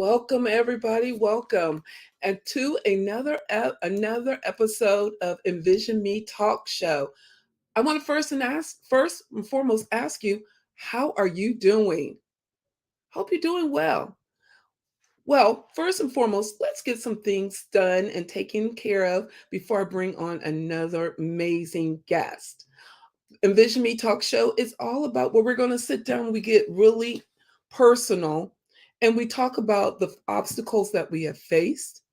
Welcome, everybody. Welcome, and to another episode of Envision Me Talk Show. I want to first and foremost ask you, how are you doing? Hope you're doing well. Well, first and foremost, let's get some things done and taken care of before I bring on another amazing guest. Envision Me Talk Show is all about where we're going to sit down. We get really personal and we talk about the obstacles that we have faced,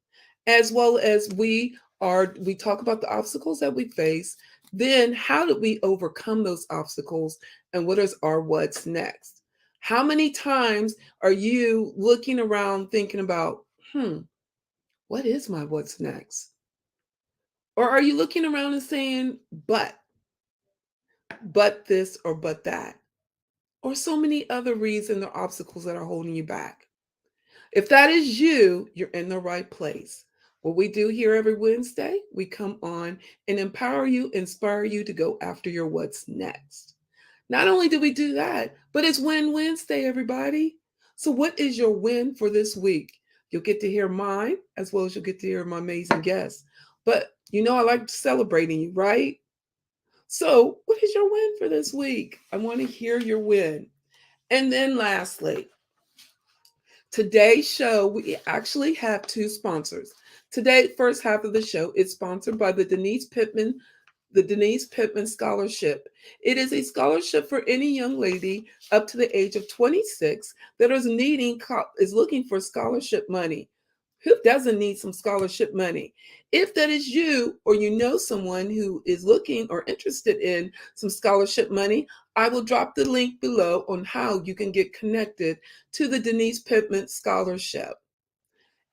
as well as we talk about the obstacles that we face. Then how did we overcome those obstacles and what is our what's next? How many times are you looking around thinking about, what is my what's next? Or are you looking around and saying, but this or but that? Or so many other reasons or obstacles that are holding you back. If that is you, you're in the right place. What we do here every Wednesday, we come on and empower you, inspire you to go after your what's next. Not only do we do that, but it's Win Wednesday, everybody. So, what is your win for this week? You'll get to hear mine as well as you'll get to hear my amazing guests. But I like celebrating you, right? So, what is your win for this week? I want to hear your win. And then lastly, today's show, we actually have two sponsors. Today, first half of the show is sponsored by the Denise Pittman Scholarship. It is a scholarship for any young lady up to the age of 26 that is looking for scholarship money. Who doesn't need some scholarship money? If that is you or you know someone who is looking or interested in some scholarship money, I will drop the link below on how you can get connected to the Denise Pittman Scholarship.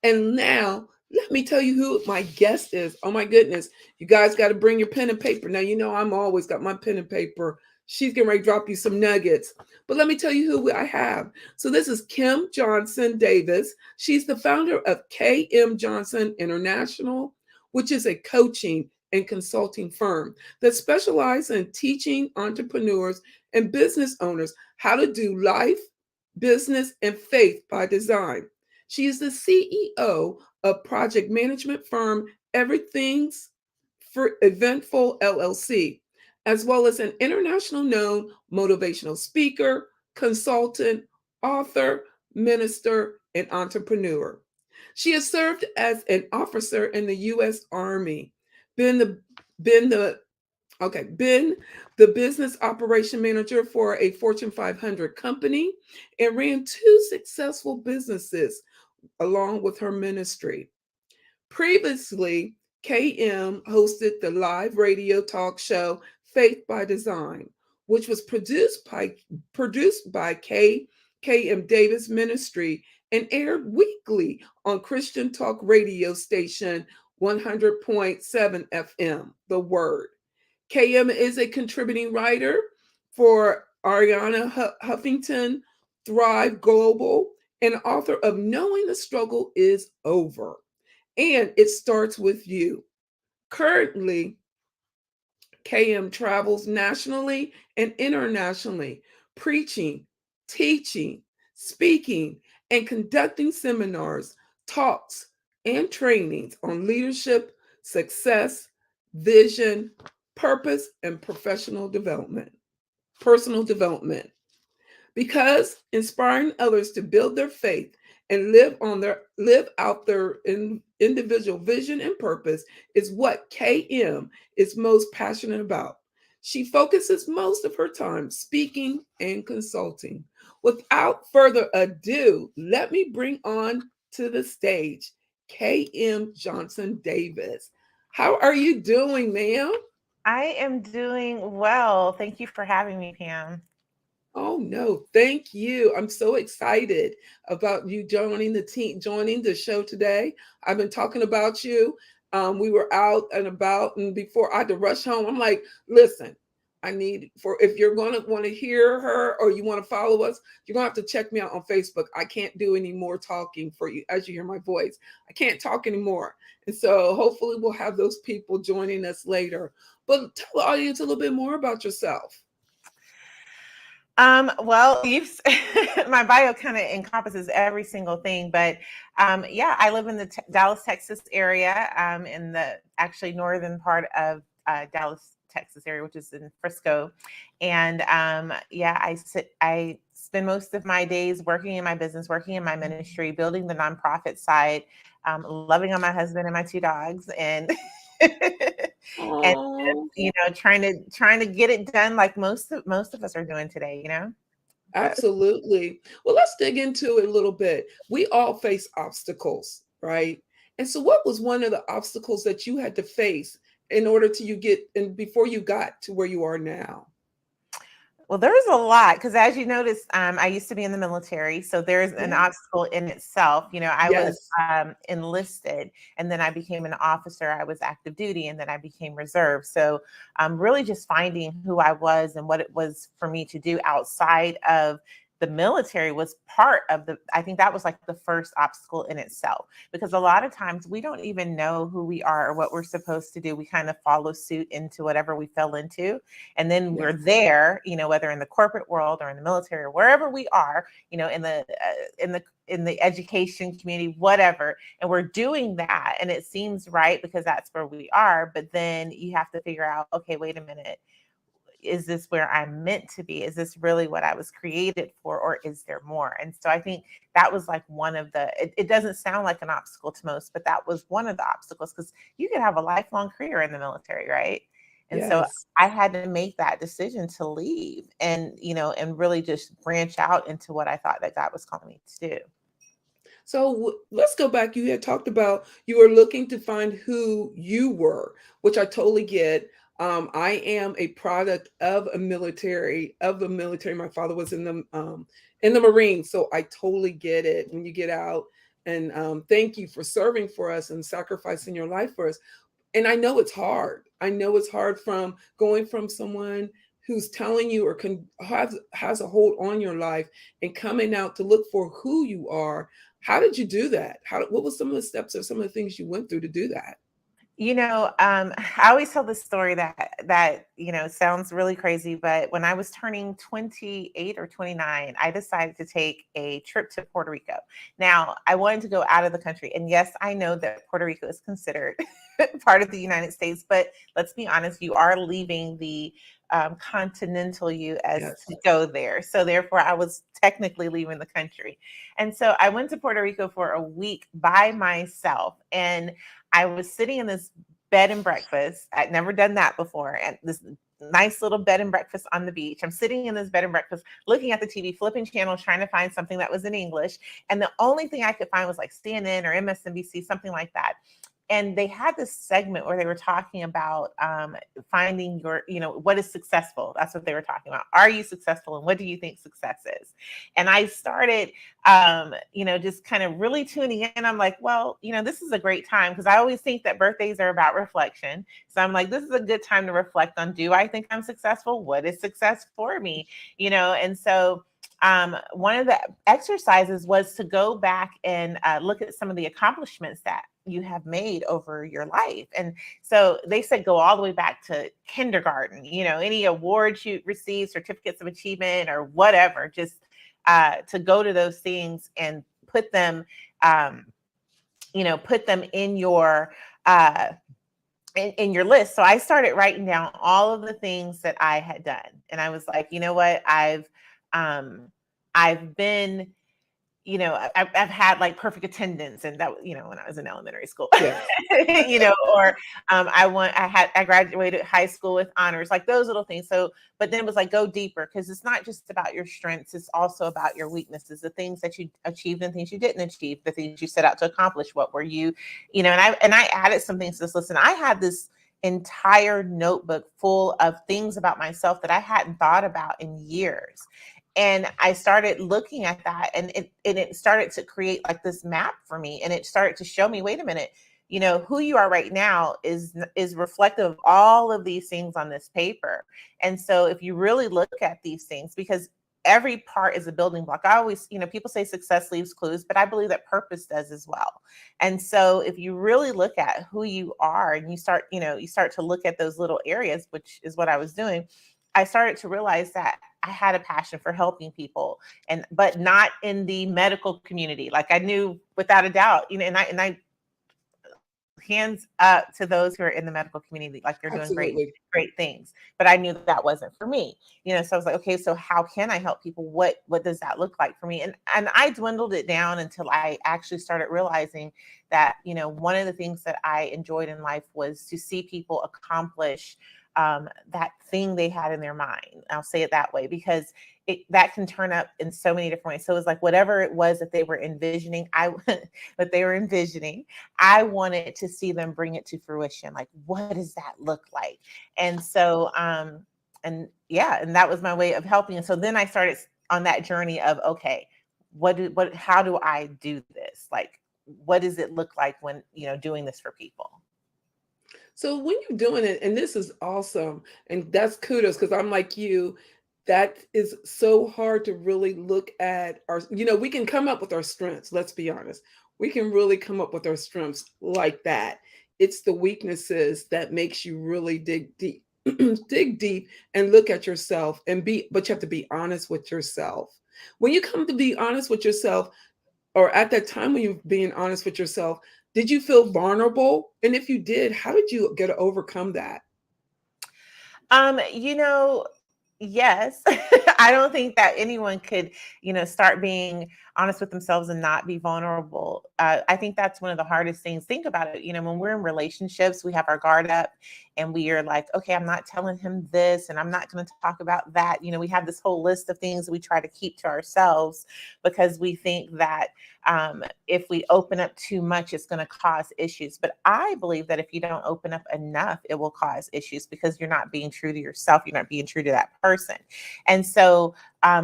And now, let me tell you who my guest is. Oh my goodness. You guys got to bring your pen and paper. Now, I'm always got my pen and paper. She's getting ready to drop you some nuggets. But let me tell you who I have. So this is Kim Johnson Davis. She's the founder of KM Johnson International, which is a coaching and consulting firm that specializes in teaching entrepreneurs and business owners how to do life, business, and faith by design. She is the CEO of project management firm Everything's for Eventful LLC, as well as an international known motivational speaker, consultant, author, minister, and entrepreneur. She has served as an officer in the U.S. Army, been the been the been the business operation manager for a Fortune 500 company, and ran two successful businesses along with her ministry. Previously, KM hosted the live radio talk show Faith by Design, which was produced by KM Davis Ministry and aired weekly on Christian talk radio station 100.7 FM, The Word. KM is a contributing writer for Ariana Huffington, Thrive Global, and author of Knowing the Struggle is Over. And it starts with you. Currently, KM travels nationally and internationally, preaching, teaching, speaking, and conducting seminars, talks, and trainings on leadership, success, vision, purpose, and personal development. Because inspiring others to build their faith and live out their individual vision and purpose is what KM is most passionate about. She focuses most of her time speaking and consulting. Without further ado, let me bring on to the stage KM Johnson Davis. How are you doing, ma'am? I am doing well. Thank you for having me, Pam. Oh no, thank you. I'm so excited about you joining the show today. I've been talking about you. We were out and about, and before I had to rush home, I'm like, listen, I need for if you're gonna want to hear her or you want to follow us, you're gonna have to check me out on Facebook. I can't do any more talking for you as you hear my voice. I can't talk anymore. And so hopefully we'll have those people joining us later. But tell the audience a little bit more about yourself. Well, my bio kind of encompasses every single thing, but yeah, I live in the Dallas, Texas area, in the actually northern part of Dallas, Texas area, which is in Frisco, and yeah, I spend most of my days working in my business, working in my ministry, building the nonprofit side, loving on my husband and my two dogs, and and Oh, trying to get it done like most of us are doing today, you know. absolutely. Well, let's dig into it a little bit. We all face obstacles, right? And so what was one of the obstacles that you had to face in order to you get and before you got to where you are now? Well, there's a lot because, as you noticed, I used to be in the military, so there's an Yeah. obstacle in itself. I was Yes. enlisted, and then I became an officer. I was active duty, and then I became reserve. So, really just finding who I was and what it was for me to do outside of the military was part of the. I think that was like the first obstacle in itself, because a lot of times we don't even know who we are or what we're supposed to do. We kind of follow suit into whatever we fell into, and then Yeah. we're there, whether in the corporate world or in the military or wherever we are, in the education community, whatever, and we're doing that, and it seems right because that's where we are. But then you have to figure out, okay, wait a minute, is this where I'm meant to be? Is this really what I was created for, or is there more? And so I think that was like one of it doesn't sound like an obstacle to most, but that was one of the obstacles, because you could have a lifelong career in the military, right? And so Yes. I had to make that decision to leave and really just branch out into what I thought that God was calling me to do. So let's go back. You had talked about you were looking to find who you were, which I totally get. I am a product of the military. My father was in the Marines, so I totally get it. When you get out, and thank you for serving for us and sacrificing your life for us. And I know it's hard. I know it's hard from going from someone who's telling you or has a hold on your life and coming out to look for who you are. How did you do that? What was some of the steps or some of the things you went through to do that? I always tell this story that sounds really crazy, but when I was turning 28 or 29, I decided to take a trip to Puerto Rico. Now, I wanted to go out of the country, and yes, I know that Puerto Rico is considered part of the United States, but let's be honest, you are leaving the continental U.S. Yes. to go there. So therefore, I was technically leaving the country, and so I went to Puerto Rico for a week by myself, and I was sitting in this bed and breakfast. I'd never done that before. And this nice little bed and breakfast on the beach. I'm sitting in this bed and breakfast, looking at the TV, flipping channels, trying to find something that was in English. And the only thing I could find was like CNN or MSNBC, something like that. And they had this segment where they were talking about finding what is successful. That's what they were talking about. Are you successful, and what do you think success is? And I started, just kind of really tuning in. I'm like, well, this is a great time, because I always think that birthdays are about reflection. So I'm like, this is a good time to reflect on, do I think I'm successful? What is success for me? And so one of the exercises was to go back and look at some of the accomplishments that you have made over your life. And so they said go all the way back to kindergarten, any awards you received, certificates of achievement or whatever, just to go to those things and put them, put them in your in your list. So I started writing down all of the things that I had done. And I was like, you know what, I've been, I've had like perfect attendance, and that, when I was in elementary school, Yes. or I graduated high school with honors, like those little things. So, but then it was like, go deeper, because it's not just about your strengths, it's also about your weaknesses, the things that you achieved and things you didn't achieve, the things you set out to accomplish. What were you, and I added some things to this list, and I had this entire notebook full of things about myself that I hadn't thought about in years. And I started looking at that, and it started to create like this map for me, and it started to show me, wait a minute, who you are right now is reflective of all of these things on this paper. And so if you really look at these things, because every part is a building block. I always, people say success leaves clues, but I believe that purpose does as well. And so if you really look at who you are, and you start to look at those little areas, which is what I was doing, I started to realize that I had a passion for helping people, and but not in the medical community. Like I knew without a doubt, and I hands up to those who are in the medical community, like they're doing great, Absolutely. great things. But I knew that wasn't for me. So I was like, okay, so how can I help people? What does that look like for me? And I dwindled it down until I actually started realizing that, one of the things that I enjoyed in life was to see people accomplish that thing they had in their mind. I'll say it that way because that can turn up in so many different ways. So it's like whatever it was that they were envisioning, I wanted to see them bring it to fruition. Like, what does that look like? And so, and yeah, and that was my way of helping. And so then I started on that journey of, okay, how do I do this? Like, what does it look like when, doing this for people? So when you're doing it, and this is awesome, and that's kudos because I'm like you, that is so hard to really look at we can come up with our strengths, let's be honest. We can really come up with our strengths like that. It's the weaknesses that makes you really dig deep, dig deep and look at yourself but you have to be honest with yourself. When you come to be honest with yourself, or at that time when you're being honest with yourself, did you feel vulnerable? And if you did, how did you get to overcome that? Um, you know, yes. I don't think that anyone could, start being honest with themselves and not be vulnerable. I think that's one of the hardest things. Think about it. When we're in relationships, we have our guard up and we are like, okay, I'm not telling him this and I'm not going to talk about that. We have this whole list of things that we try to keep to ourselves because we think that if we open up too much, it's going to cause issues. But I believe that if you don't open up enough, it will cause issues because you're not being true to yourself. You're not being true to that person. And so,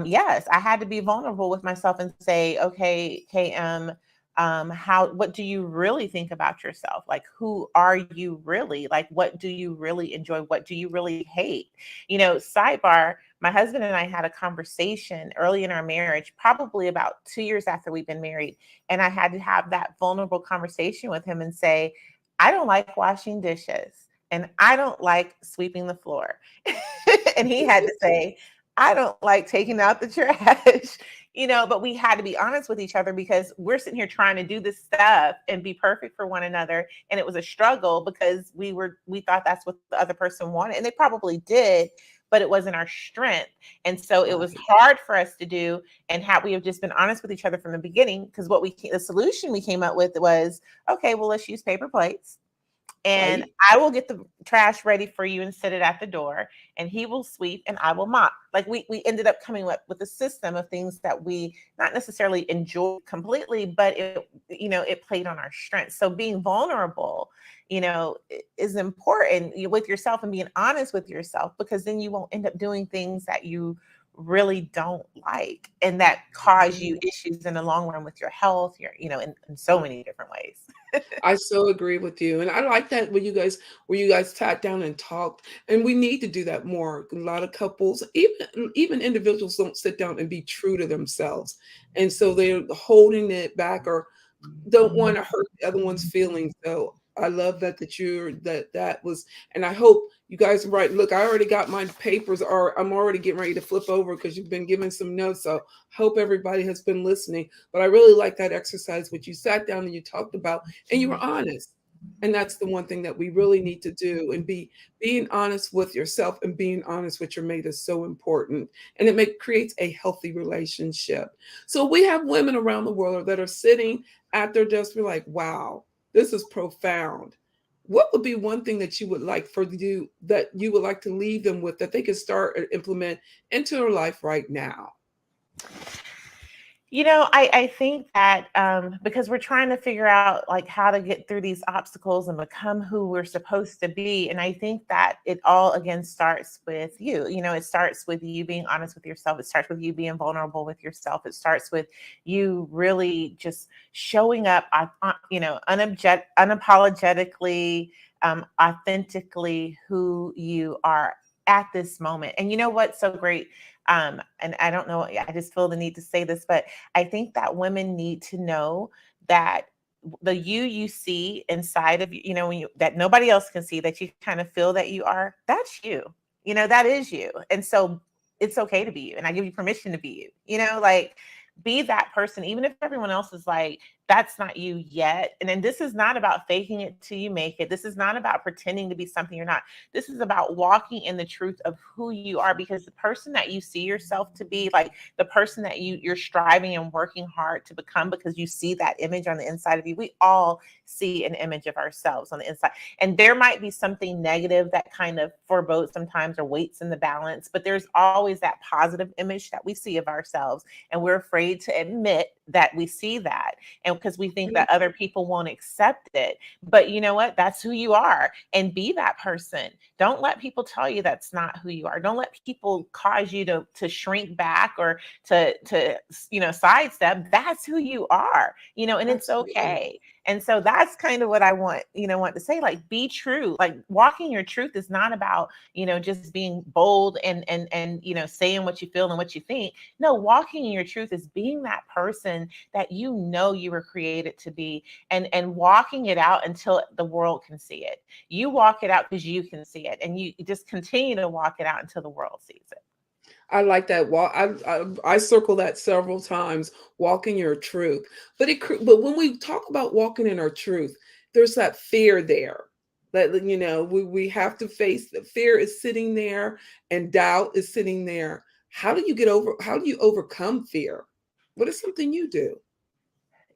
yes, I had to be vulnerable with myself and say, okay, KM, what do you really think about yourself? Like, who are you really? Like, what do you really enjoy? What do you really hate? Sidebar, my husband and I had a conversation early in our marriage, probably about 2 years after we've been married. And I had to have that vulnerable conversation with him and say, I don't like washing dishes and I don't like sweeping the floor. And he had to say, I don't like taking out the trash, but we had to be honest with each other because we're sitting here trying to do this stuff and be perfect for one another. And it was a struggle because we thought that's what the other person wanted. And they probably did, but it wasn't our strength. And so it was Right. hard for us to do. And had we have just been honest with each other from the beginning, because the solution we came up with was, okay, well, let's use paper plates. And Right. I will get the trash ready for you and set it at the door, and he will sweep and I will mop. Like we ended up coming up with a system of things that we not necessarily enjoyed completely, but it played on our strengths. So being vulnerable, is important with yourself and being honest with yourself, because then you won't end up doing things that you really don't like and that cause you issues in the long run with your health, in so many different ways. I so agree with you. And I like that where you guys sat down and talked. And we need to do that more. A lot of couples, even individuals don't sit down and be true to themselves. And so they're holding it back or don't want to hurt the other one's feelings. So I love that was, and I hope you guys right. Look, I already got my papers, or I'm already getting ready to flip over because you've been giving some notes. So hope everybody has been listening. But I really like that exercise, which you sat down and you talked about, and you were honest. And that's the one thing that we really need to do, and being honest with yourself and being honest with your mate is so important. And creates a healthy relationship. So we have women around the world that are sitting at their desk, we're like, wow, this is profound. What would be one thing that you would like to leave them with that they could start and implement into their life right now? I think that because we're trying to figure out like how to get through these obstacles and become who we're supposed to be. And I think that it all again starts with you. It starts with you being honest with yourself. It starts with you being vulnerable with yourself. It starts with you really just showing up, unapologetically, authentically who you are at this moment. And you know what's so great? And I don't know, I just feel the need to say this, but I think that women need to know that the you see inside of you, when that nobody else can see, that you kind of feel that you are, that's you. That is you. And so it's okay to be you. And I give you permission to be you, like be that person, even if everyone else is like, that's not you yet. And then this is not about faking it till you make it. This is not about pretending to be something you're not. This is about walking in the truth of who you are, because the person that you see yourself to be, like the person that you're striving and working hard to become, because you see that image on the inside of you. We all see an image of ourselves on the inside. And there might be something negative that kind of forebodes sometimes or weights in the balance, but there's always that positive image that we see of ourselves. And we're afraid to admit that we see that. And because we think that other people won't accept it. But you know what? That's who you are. And be that person. Don't let people tell you that's not who you are. Don't let people cause you to shrink back or to sidestep. That's who you are, and it's Absolutely. okay. And so that's kind of what I want to say, like, be true. Like, walking your truth is not about, just being bold and saying what you feel and what you think. No, walking in your truth is being that person that you were created to be, and walking it out until the world can see it. You walk it out because you can see it, and you just continue to walk it out until the world sees it. I like that. Walk. I circle that several times. Walking your truth, but when we talk about walking in our truth, there's that fear there. That we have to face the fear is sitting there, and doubt is sitting there. How do you get over? How do you overcome fear? What is something you do?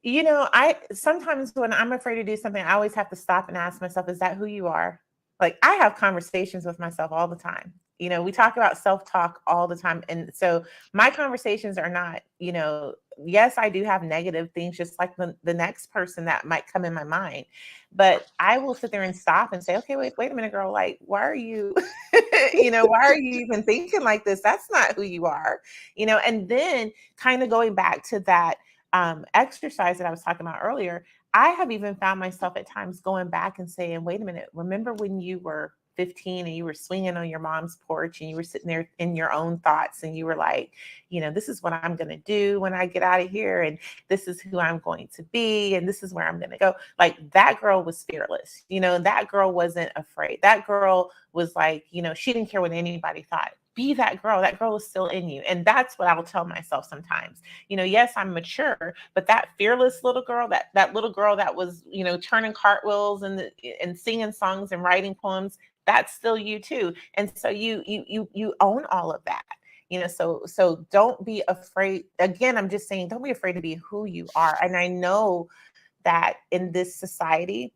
I sometimes when I'm afraid to do something, I always have to stop and ask myself, is that who you are? Like, I have conversations with myself all the time. We talk about self-talk all the time. And so my conversations are not, yes, I do have negative things, just like the next person that might come in my mind. But I will sit there and stop and say, okay, wait a minute, girl. Like, why are you, why are you even thinking like this? That's not who you are, and then kind of going back to that exercise that I was talking about earlier, I have even found myself at times going back and saying, wait a minute, remember when you were 15 and you were swinging on your mom's porch and you were sitting there in your own thoughts and you were like, this is what I'm going to do when I get out of here. And this is who I'm going to be. And this is where I'm going to go. Like, that girl was fearless. That girl wasn't afraid. That girl was like, she didn't care what anybody thought. Be that girl. That girl is still in you. And that's what I'll tell myself sometimes. Yes, I'm mature, but that fearless little girl, that little girl that was, turning cartwheels and singing songs and writing poems, that's still you too. And so you own all of that. So don't be afraid. Again, I'm just saying, don't be afraid to be who you are. And I know that in this society,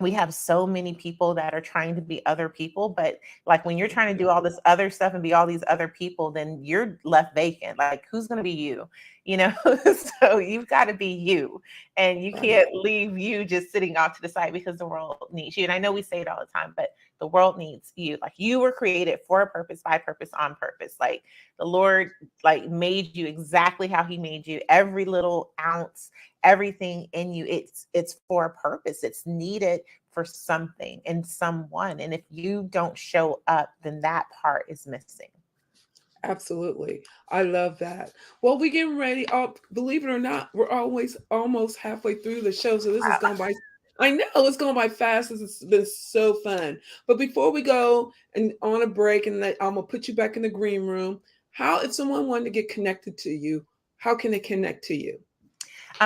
we have so many people that are trying to be other people, but like, when you're trying to do all this other stuff and be all these other people, then you're left vacant. Like, who's going to be you? So you've got to be you, and you Right. can't leave you just sitting off to the side, because the world needs you. And I know we say it all the time, but the world needs you. Like, you were created for a purpose, by purpose, on purpose. Like, the Lord, like, made you exactly how he made you. Every little ounce, everything in you, it's for a purpose. It's needed for something and someone. And if you don't show up, then that part is missing. Absolutely. I love that. Well, we're getting ready. Oh, believe it or not, we're always almost halfway through the show. So this is Wow. going by. I know it's going by fast. It's been so fun. But before we go and on a break, and I'm gonna put you back in the green room. How, if someone wanted to get connected to you, how can they connect to you?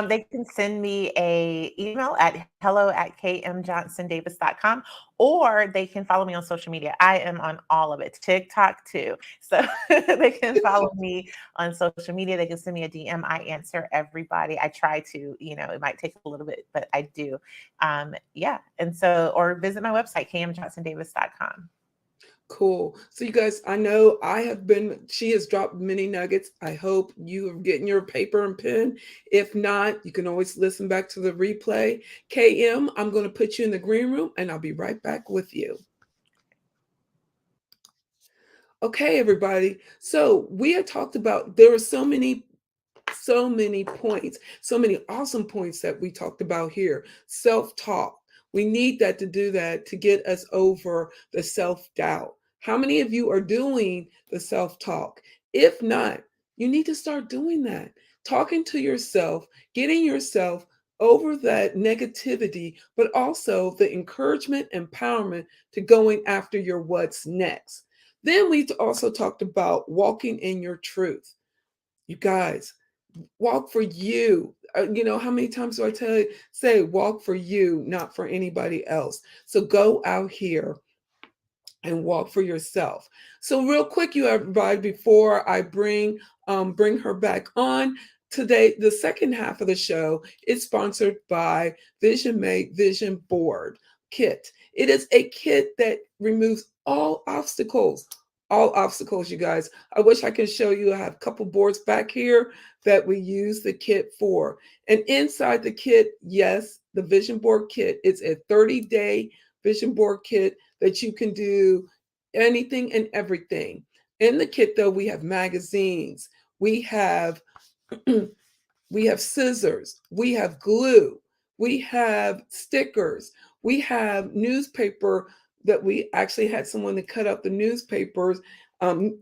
They can send me a email at hello@kmjohnsondavis.com, or they can follow me on social media. I am on all of it, TikTok too. So they can follow me on social media. They can send me a DM. I answer everybody. I try to, it might take a little bit, but I do. Yeah. And so, or visit my website, kmjohnsondavis.com. Cool. So you guys, I know she has dropped many nuggets. I hope you are getting your paper and pen. If not, you can always listen back to the replay. KM, I'm going to put you in the green room and I'll be right back with you. Okay, everybody. So we had talked about, there were so many points, so many awesome points that we talked about here. Self-talk. We need that to do that to get us over the self-doubt. How many of you are doing the self-talk? If not, you need to start doing that. Talking to yourself, getting yourself over that negativity, but also the encouragement, empowerment to going after your what's next. Then we also talked about walking in your truth. You guys, walk for you. How many times do I say walk for you, not for anybody else? So go out here and walk for yourself. So real quick, you everybody, before I bring her back on today, the second half of the show is sponsored by Vision Made Vision Board Kit. It is a kit that removes all obstacles, you guys. I wish I could show you. I have a couple boards back here that we use the kit for. And inside the kit, yes, the Vision Board Kit, it's a 30-day Vision Board Kit that you can do anything and everything. In the kit, though, we have magazines, we have we have scissors, we have glue, we have stickers, we have newspaper that we actually had someone to cut up the newspapers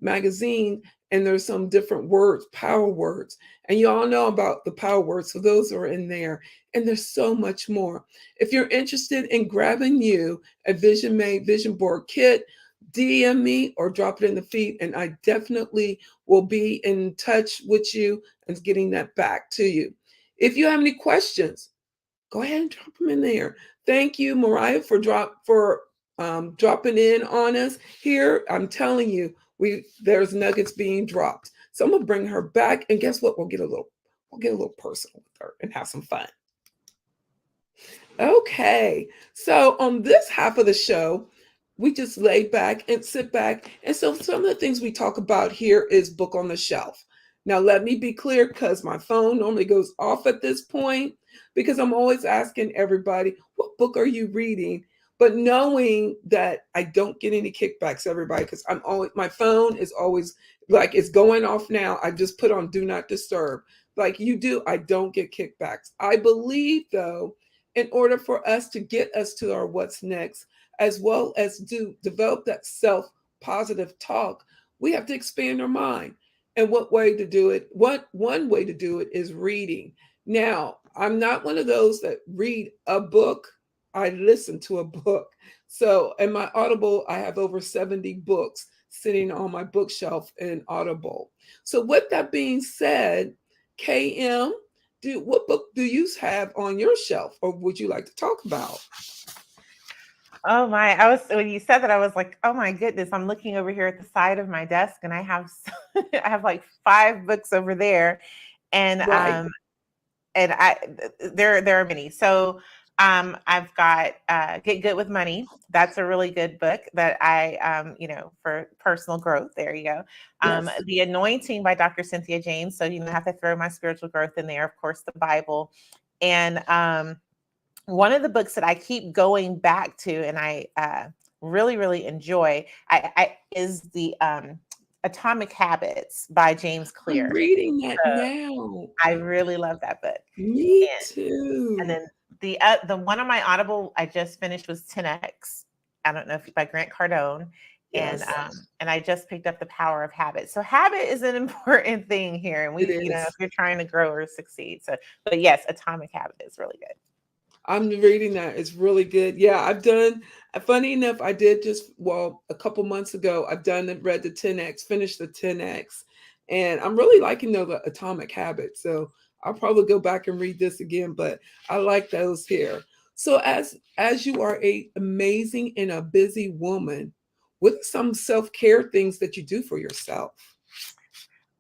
magazine, and there's some different words, power words, and you all know about the power words, so those are in there, and there's so much more. If you're interested in grabbing you a Vision Made Vision Board Kit, DM me or drop it in the feed, and I definitely will be in touch with you and getting that back to you. If you have any questions, go ahead and drop them in there. Thank you, Mariah, for dropping in on us here. I'm telling you, there's nuggets being dropped. So I'm gonna bring her back, and guess what? We'll get a little personal with her and have some fun. Okay, so on this half of the show, we just lay back and sit back. And so some of the things we talk about here is book on the shelf. Now, let me be clear, because my phone normally goes off at this point, because I'm always asking everybody, what book are you reading? But knowing that I don't get any kickbacks, everybody, because my phone is always like, it's going off now. I just put on do not disturb. Like you do, I don't get kickbacks. I believe, though, in order for us to get us to our what's next, as well as develop that self-positive talk, we have to expand our mind. And what way to do it? One way to do it is reading. Now, I'm not one of those that read a book. I listen to a book. So in my Audible, I have over 70 books sitting on my bookshelf in Audible. So with that being said, KM, what book do you have on your shelf, or would you like to talk about? Oh my, when you said that, I was like, oh my goodness, I'm looking over here at the side of my desk, and I have I have like 5 books over there. And Right. and there are many. So I've got Get Good with Money. That's a really good book that I for personal growth. There you go. Yes. The Anointing by Dr. Cynthia James. So I have to throw my spiritual growth in there. Of course, the Bible. And one of the books that I keep going back to, and I really, really enjoy, is the Atomic Habits by James I'm Clear. reading that So now. I really love that book. Me And, and too. then the one on my Audible I just finished was 10X. I don't know if by Grant Cardone. And Yes, and I just picked up The Power of Habit. So habit is an important thing here. And it if is. you're trying to grow or succeed. So, but yes, Atomic Habit is really good. I'm reading that. It's really good. Yeah, funny enough, I did a couple months ago, read the 10X, finished the 10X, and I'm really liking the Atomic Habit. So I'll probably go back and read this again, but I like those here. So as you are a amazing and a busy woman, what are some self-care things that you do for yourself?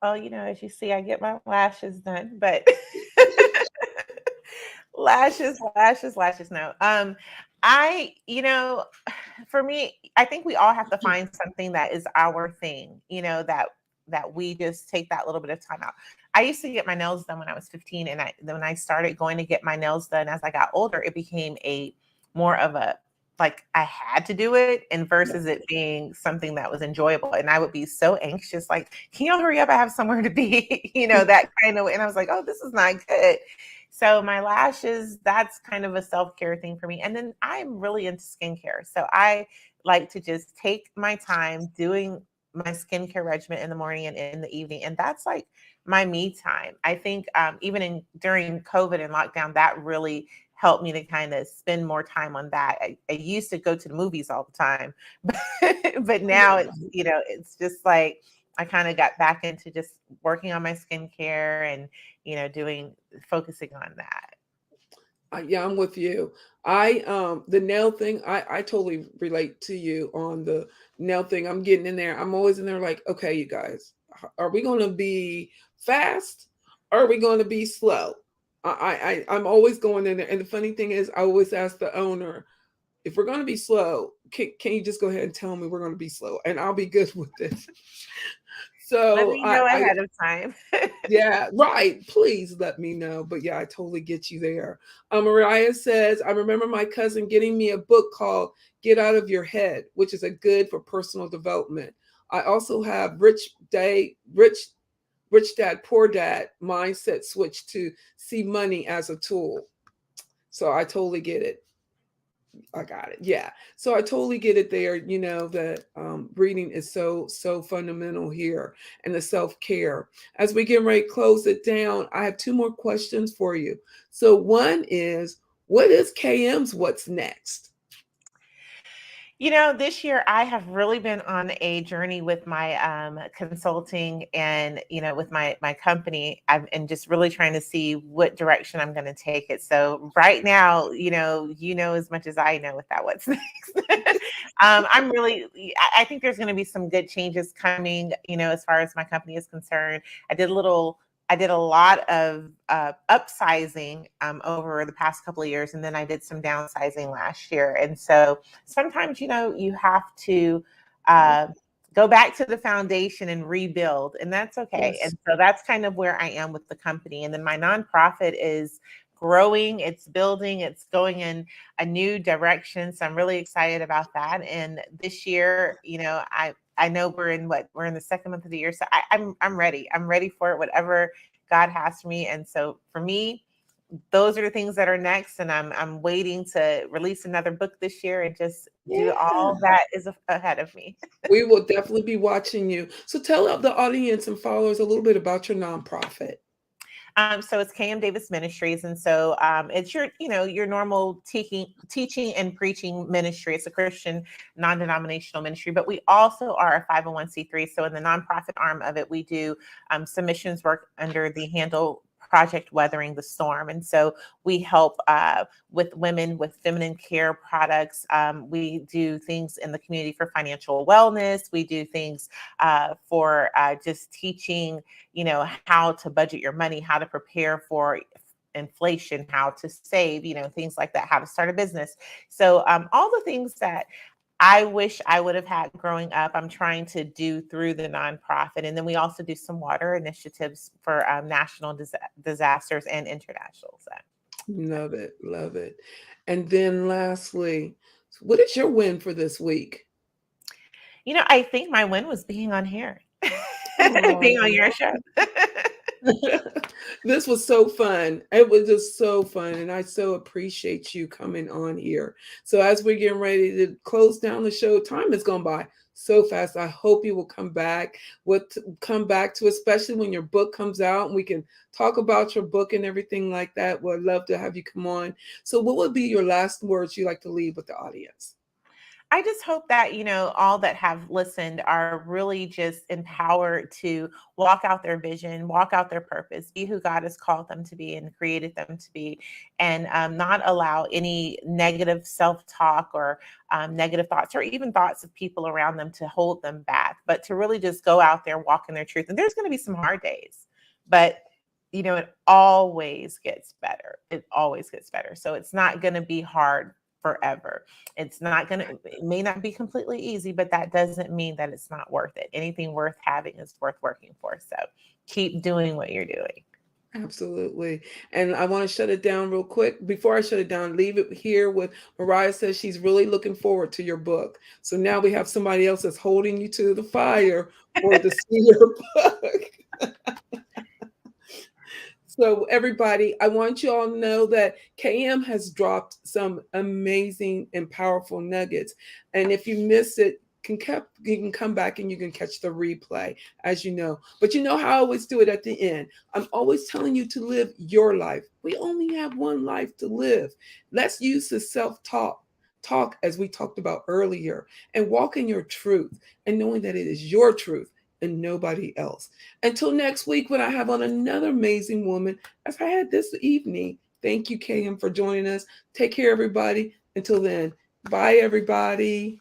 Oh, as you see, I get my lashes done, but lashes, lashes, lashes. No. For me, I think we all have to find something that is our thing, that we just take that little bit of time out. I used to get my nails done when I was 15, and when I started going to get my nails done as I got older, it became a more of a like I had to do it, and versus it being something that was enjoyable. And I would be so anxious, like, can y'all hurry up? I have somewhere to be, that kind of way. And I was like, oh, this is not good. So my lashes, that's kind of a self-care thing for me. And then I'm really into skincare. So I like to just take my time doing my skincare regimen in the morning and in the evening. And that's like my me time. I think even during COVID and lockdown, that really helped me to kind of spend more time on that. I used to go to the movies all the time, but now it's, it's just like I kind of got back into just working on my skincare and, focusing on that. Yeah, I'm with you. The nail thing, I totally relate to you on the nail thing. I'm getting in there. I'm always in there like, okay, you guys, are we going to be fast? Or are we going to be slow? I'm always going in there. And the funny thing is, I always ask the owner, if we're going to be slow, can you just go ahead and tell me we're going to be slow, and I'll be good with it. Let So me know ahead of time. yeah, right. Please let me know. But yeah, I totally get you there. Mariah says, I remember my cousin getting me a book called Get Out of Your Head, which is a good for personal development. I also have Rich Dad, Poor Dad mindset switch to see money as a tool. So I totally get it. I got it. Yeah. So I totally get it there. That reading is so fundamental here, and the self-care. As we get ready to close it down, I have two more questions for you. So one is, what is KM's What's Next? This year I have really been on a journey with my consulting and, with my company. And just really trying to see what direction I'm going to take it. So right now, as much as I know with that, what's next. I'm really, I think there's going to be some good changes coming, as far as my company is concerned. I did a lot of upsizing over the past couple of years, and then I did some downsizing last year. And so sometimes, you have to go back to the foundation and rebuild, and that's okay. Yes. And so that's kind of where I am with the company. And then my nonprofit is growing, it's building, it's going in a new direction. So I'm really excited about that. And this year, I know we're in the second month of the year. So I'm ready. I'm ready for it, whatever God has for me. And so for me, those are the things that are next. And I'm waiting to release another book this year and just do all that is ahead of me. We will definitely be watching you. So tell the audience and followers a little bit about your nonprofit. So it's KM Davis Ministries. And so it's your normal teaching and preaching ministry. It's a Christian non-denominational ministry, but we also are a 501c3. So in the nonprofit arm of it, we do some missions work under the handle Project Weathering the Storm. And so we help with women with feminine care products. We do things in the community for financial wellness. We do things for just teaching, how to budget your money, how to prepare for inflation, how to save, things like that, how to start a business. So all the things that I wish I would have had growing up, I'm trying to do through the nonprofit. And then we also do some water initiatives for national disasters and international. So. Love it. Love it. And then lastly, what is your win for this week? I think my win was being on here, Oh. being on your show. This was so fun. It was just so fun. And I so appreciate you coming on here. So as we're getting ready to close down the show, time has gone by so fast. I hope you will come back to, especially when your book comes out and we can talk about your book and everything like that. We'd love to have you come on. So what would be your last words you'd like to leave with the audience? I just hope that, all that have listened are really just empowered to walk out their vision, walk out their purpose, be who God has called them to be and created them to be, and not allow any negative self-talk or negative thoughts or even thoughts of people around them to hold them back, but to really just go out there, walk in their truth. And there's going to be some hard days, but it always gets better. It always gets better. So it's not going to be hard forever. It may not be completely easy, but that doesn't mean that it's not worth it. Anything worth having is worth working for. So keep doing what you're doing. Absolutely. And I want to shut it down real quick. Before I shut it down, leave it here with Mariah says she's really looking forward to your book. So now we have somebody else that's holding you to the fire for to see your book. So everybody, I want you all to know that KM has dropped some amazing and powerful nuggets. And if you miss it, you can come back and you can catch the replay, as you know. But you know how I always do it at the end. I'm always telling you to live your life. We only have one life to live. Let's use the self-talk talk as we talked about earlier, and walk in your truth and knowing that it is your truth and nobody else. Until next week, when I have on another amazing woman, as I had this evening. Thank you, KM, for joining us. Take care, everybody. Until then, bye, everybody.